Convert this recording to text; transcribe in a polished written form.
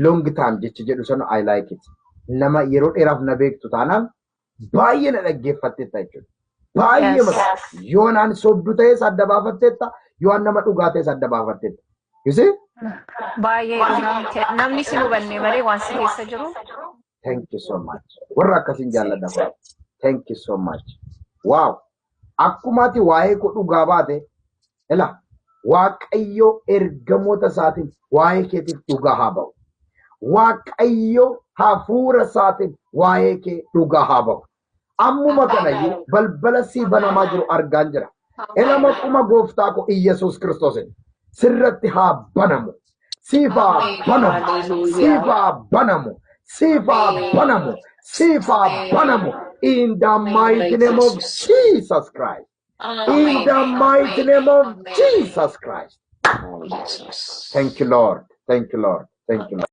long time jechi jedhu sana I like it. Nama yeroo dheeraaf na beektu taanaan baay'ee na dhaggeeffattetta jechuudha. Baay'ee mata yoo naan sobdu ta'es adda baafattetta yoo nama dhugaa ta'es adda baafattetta. You see? Baay'ee dhugaa namni si hubanne malee waan si keessa jiru. Thank you so much. Warra akkasiin jaalladha. Thank you so much. Wow. Akkumaati waa'ee koo dhugaa baate ela Waaqayyo ergamoota isaatiin waa'ee keetiif dhugaa haa ba'u. Waaqayyo hafuura isaatiin waa'ee kee dhugaa haa ba'u. Ammuma kanayyuu balbala sii banamaa jiru argaan jira. Elama kuma gooftaa koo Iyyasuus Kiristoosin sirratti haa banamu. Siif haa banamu. Siif haa banamu. Siif haa banamu. Siif haa banamu. In the mighty name of Jesus Christ. In the mighty name of Jesus Christ. Thank you, Lord. Thank you, Lord. Thank you, Lord.